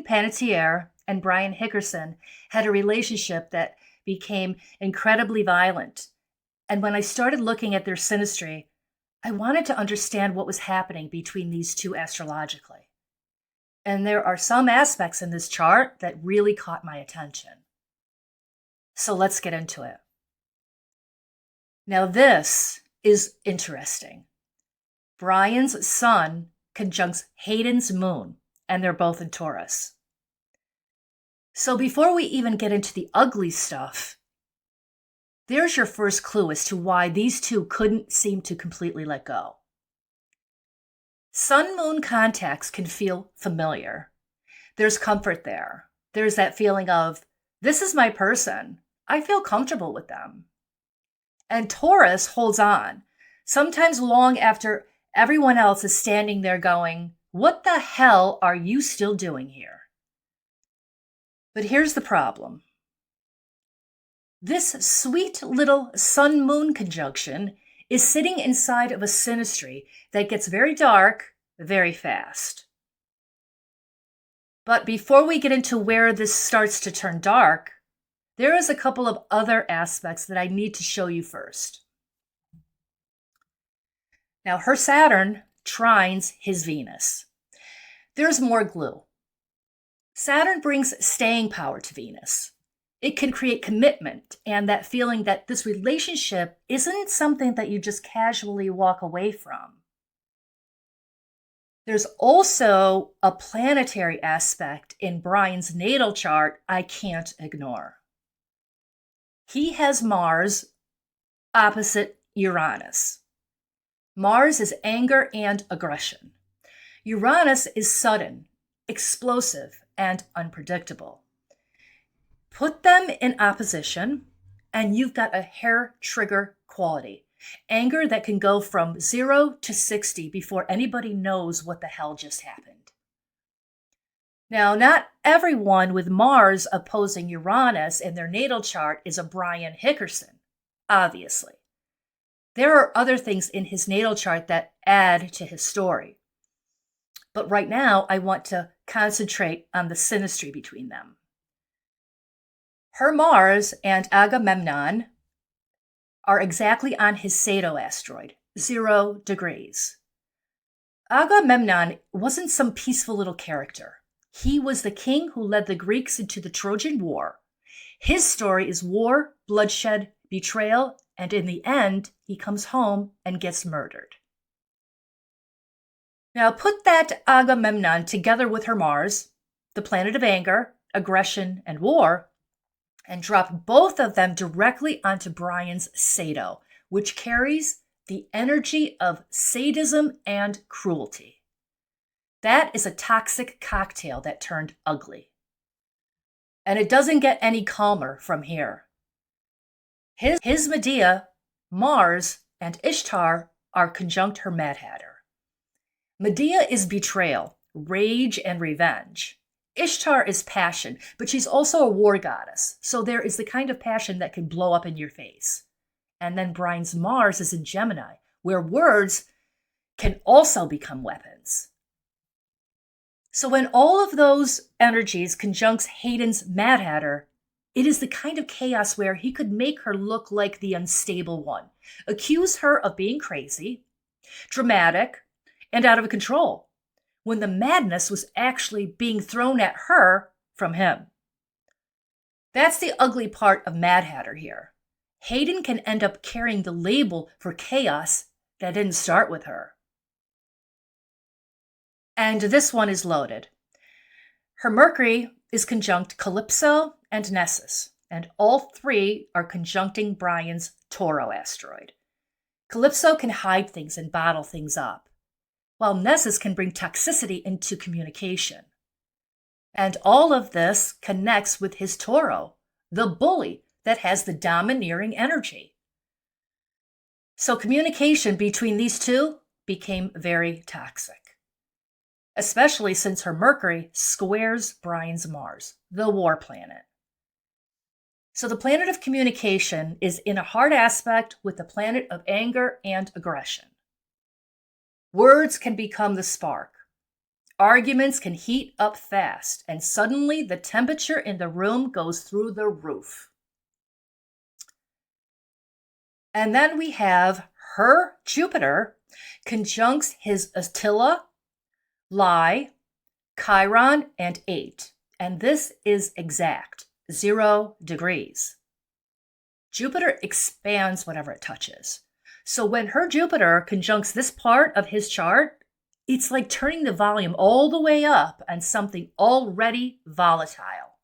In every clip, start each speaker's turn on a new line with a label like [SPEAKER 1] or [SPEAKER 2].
[SPEAKER 1] Panettiere and Brian Hickerson had a relationship that became incredibly violent. And when I started looking at their synastry, I wanted to understand what was happening between these two astrologically. And there are some aspects in this chart that really caught my attention. So let's get into it. Now, this is interesting. Brian's sun conjuncts Hayden's moon, and they're both in Taurus. So before we even get into the ugly stuff, there's your first clue as to why these two couldn't seem to completely let go. Sun-moon contacts can feel familiar. There's comfort there. There's that feeling of, this is my person. I feel comfortable with them. And Taurus holds on, sometimes long after everyone else is standing there going, what the hell are you still doing here? But here's the problem. This sweet little sun-moon conjunction is sitting inside of a synastry that gets very dark very fast. But before we get into where this starts to turn dark, there is a couple of other aspects that I need to show you first. Now, her Saturn trines his Venus. There's more glue. Saturn brings staying power to Venus. It can create commitment and that feeling that this relationship isn't something that you just casually walk away from. There's also a planetary aspect in Brian's natal chart I can't ignore. He has Mars opposite Uranus. Mars is anger and aggression. Uranus is sudden, explosive, and unpredictable. Put them in opposition, and you've got a hair trigger quality. Anger that can go from 0 to 60 before anybody knows what the hell just happened. Now, not everyone with Mars opposing Uranus in their natal chart is a Brian Hickerson, obviously. There are other things in his natal chart that add to his story. But right now, I want to concentrate on the synastry between them. Her Mars and Agamemnon are exactly on his Sato asteroid, 0 degrees. Agamemnon wasn't some peaceful little character. He was the king who led the Greeks into the Trojan War. His story is war, bloodshed, betrayal, and in the end, he comes home and gets murdered. Now put that Agamemnon together with her Mars, the planet of anger, aggression, and war, and drop both of them directly onto Brian's Sato, which carries the energy of sadism and cruelty. That is a toxic cocktail that turned ugly. And it doesn't get any calmer from here. His Medea, Mars, and Ishtar are conjunct her Mad Hatter. Medea is betrayal, rage, and revenge. Ishtar is passion, but she's also a war goddess, so there is the kind of passion that can blow up in your face. And then Brian's Mars is in Gemini, where words can also become weapons. So when all of those energies conjuncts Hayden's Mad Hatter, it is the kind of chaos where he could make her look like the unstable one, accuse her of being crazy, dramatic, and out of control, when the madness was actually being thrown at her from him. That's the ugly part of Mad Hatter here. Hayden can end up carrying the label for chaos that didn't start with her. And this one is loaded. Her Mercury is conjunct Calypso and Nessus, and all three are conjuncting Brian's Toro asteroid. Calypso can hide things and bottle things up, while Nessus can bring toxicity into communication. And all of this connects with his Toro, the bully that has the domineering energy. So communication between these two became very toxic, especially since her Mercury squares Brian's Mars, the war planet. So the planet of communication is in a hard aspect with the planet of anger and aggression. Words can become the spark. Arguments can heat up fast, and suddenly the temperature in the room goes through the roof. And then we have her Jupiter conjuncts his Attila, Lie, Chiron, and 8. And this is exact, 0 degrees. Jupiter expands whatever it touches. So when her Jupiter conjuncts this part of his chart, it's like turning the volume all the way up on something already volatile.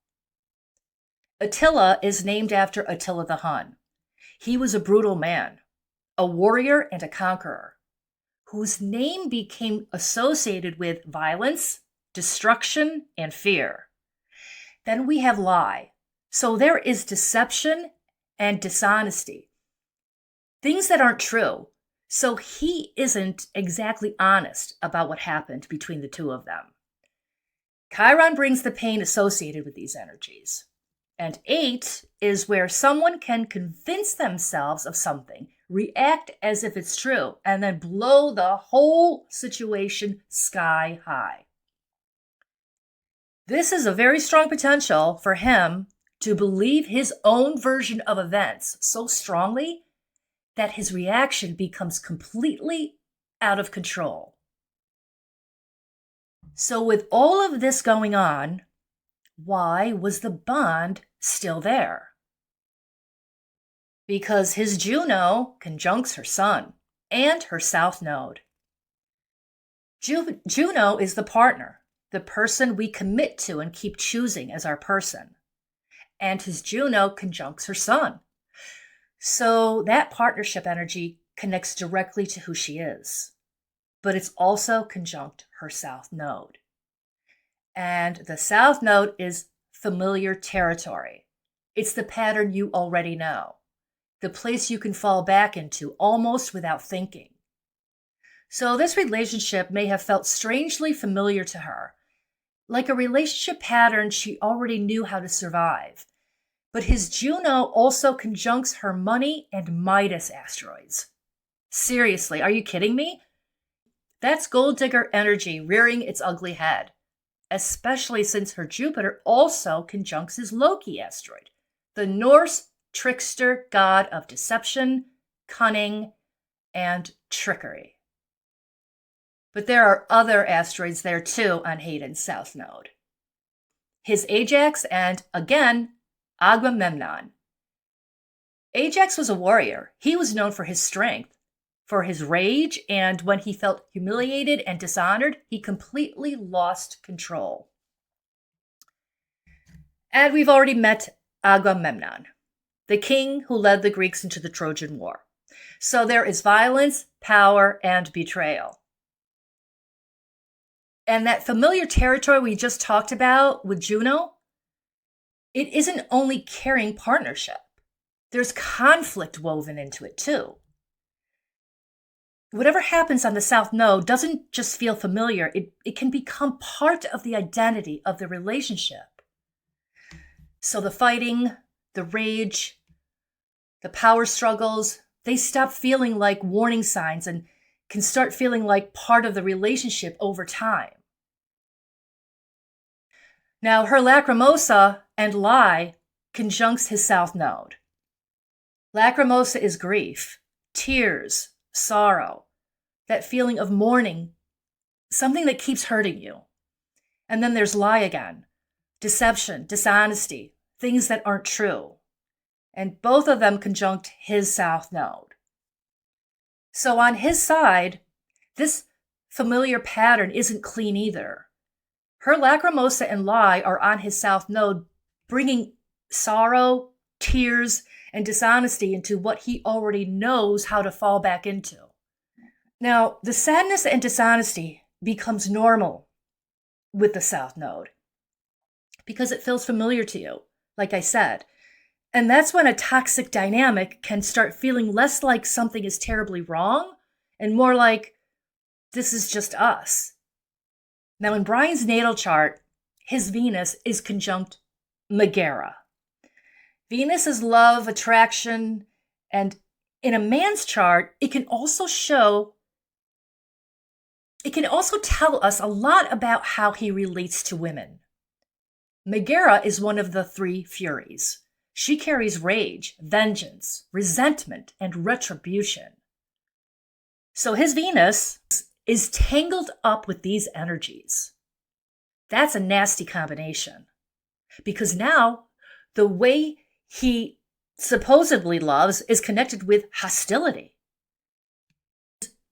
[SPEAKER 1] Attila is named after Attila the Hun. He was a brutal man, a warrior and a conqueror, whose name became associated with violence, destruction, and fear. Then we have Lie. So there is deception and dishonesty, things that aren't true. So he isn't exactly honest about what happened between the two of them. Chiron brings the pain associated with these energies. And 8 is where someone can convince themselves of something, react as if it's true, and then blow the whole situation sky high. This is a very strong potential for him to believe his own version of events so strongly that his reaction becomes completely out of control. So with all of this going on, why was the bond still there? Because his Juno conjuncts her Sun and her South Node. Juno is the partner, the person we commit to and keep choosing as our person. And his Juno conjuncts her Sun. So that partnership energy connects directly to who she is. But it's also conjunct her South Node. And the South Node is familiar territory. It's the pattern you already know, the place you can fall back into almost without thinking. So this relationship may have felt strangely familiar to her, like a relationship pattern she already knew how to survive. But his Juno also conjuncts her money and Midas asteroids. Seriously, are you kidding me? That's gold digger energy rearing its ugly head, especially since her Jupiter also conjuncts his Loki asteroid, the Norse trickster god of deception, cunning, and trickery. But there are other asteroids there too on Hayden's South Node. His Ajax and, again, Agamemnon. Ajax was a warrior. He was known for his strength, for his rage, and when he felt humiliated and dishonored, he completely lost control. And we've already met Agamemnon, the king who led the Greeks into the Trojan War. So there is violence, power, and betrayal. And that familiar territory we just talked about with Juno, it isn't only caring partnership. There's conflict woven into it too. Whatever happens on the South Node doesn't just feel familiar. It can become part of the identity of the relationship. So the fighting, the rage, the power struggles, they stop feeling like warning signs and can start feeling like part of the relationship over time. Now, her Lacrimosa and Lie conjuncts his South Node. Lacrimosa is grief, tears, sorrow, that feeling of mourning, something that keeps hurting you. And then there's Lie again, deception, dishonesty, things that aren't true. And both of them conjunct his South Node. So on his side, this familiar pattern isn't clean either. Her Lacrimosa and Lie are on his South Node, bringing sorrow, tears, and dishonesty into what he already knows how to fall back into. Now, the sadness and dishonesty becomes normal with the South Node because it feels familiar to you, like I said. And that's when a toxic dynamic can start feeling less like something is terribly wrong and more like this is just us. Now, in Brian's natal chart, his Venus is conjunct Megara. Venus is love, attraction, and in a man's chart, it can also show it can also tell us a lot about how he relates to women. Megara is one of the three Furies. She carries rage, vengeance, resentment, and retribution. So his Venus is tangled up with these energies. That's a nasty combination. Because now the way he supposedly loves is connected with hostility.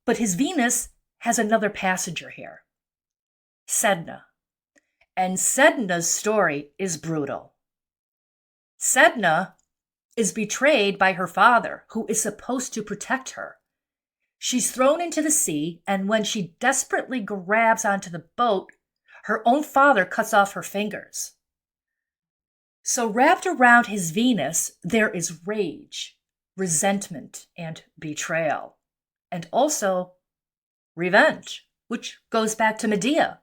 [SPEAKER 1] But his Venus has another passenger here, Sedna. And Sedna's story is brutal. Sedna is betrayed by her father, who is supposed to protect her. She's thrown into the sea, and when she desperately grabs onto the boat, her own father cuts off her fingers. So wrapped around his Venus, there is rage, resentment, and betrayal, and also revenge, which goes back to Medea.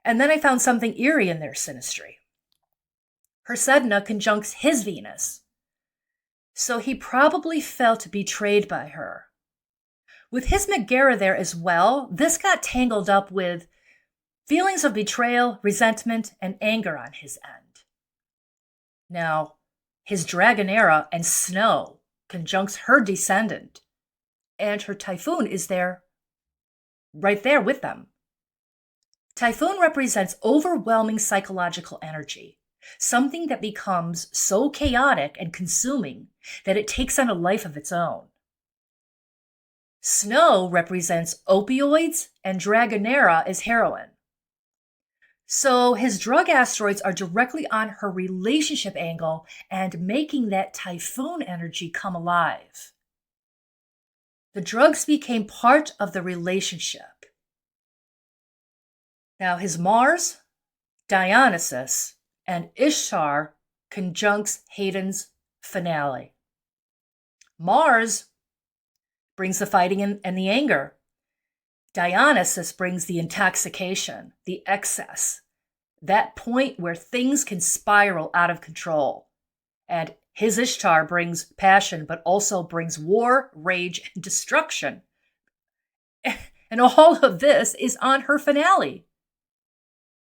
[SPEAKER 1] And then I found something eerie in their synastry. Her Sedna conjuncts his Venus, so he probably felt betrayed by her. With his Megara there as well, this got tangled up with feelings of betrayal, resentment, and anger on his end. Now, his Dragonera and Snow conjuncts her descendant, and her Typhoon is there, right there with them. Typhoon represents overwhelming psychological energy, something that becomes so chaotic and consuming that it takes on a life of its own. Snow represents opioids, and Dragonera is heroin. So his drug asteroids are directly on her relationship angle and making that Typhoon energy come alive. The drugs became part of the relationship. Now his Mars, Dionysus, and Ishtar conjuncts Hayden's finale. Mars brings the fighting and the anger. Dionysus brings the intoxication, the excess, that point where things can spiral out of control. And his Ishtar brings passion, but also brings war, rage, and destruction. And all of this is on her finale,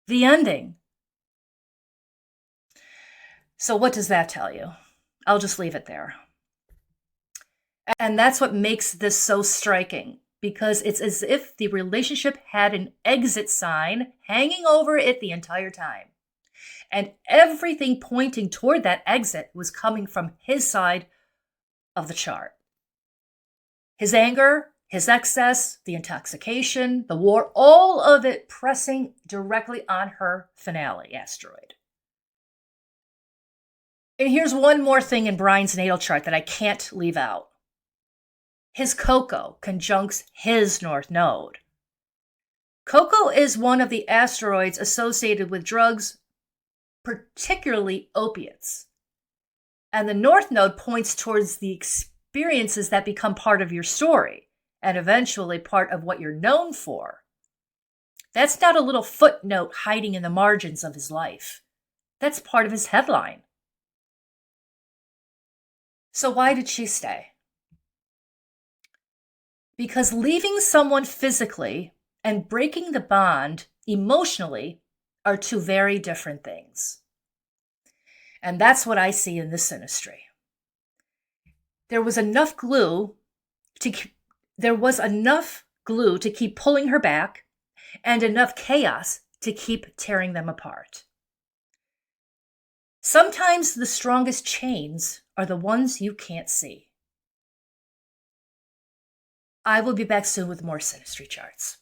[SPEAKER 1] the ending. So what does that tell you? I'll just leave it there. And that's what makes this so striking, because it's as if the relationship had an exit sign hanging over it the entire time. And everything pointing toward that exit was coming from his side of the chart. His anger, his excess, the intoxication, the war, all of it pressing directly on her finale asteroid. And here's one more thing in Brian's natal chart that I can't leave out. His Coco conjuncts his North Node. Coco is one of the asteroids associated with drugs, particularly opiates. And the North Node points towards the experiences that become part of your story and eventually part of what you're known for. That's not a little footnote hiding in the margins of his life. That's part of his headline. So why did she stay? Because leaving someone physically and breaking the bond emotionally are two very different things. And that's what I see in this synastry. There was enough glue to keep pulling her back, and enough chaos to keep tearing them apart. Sometimes the strongest chains are the ones you can't see. I will be back soon with more synastry charts.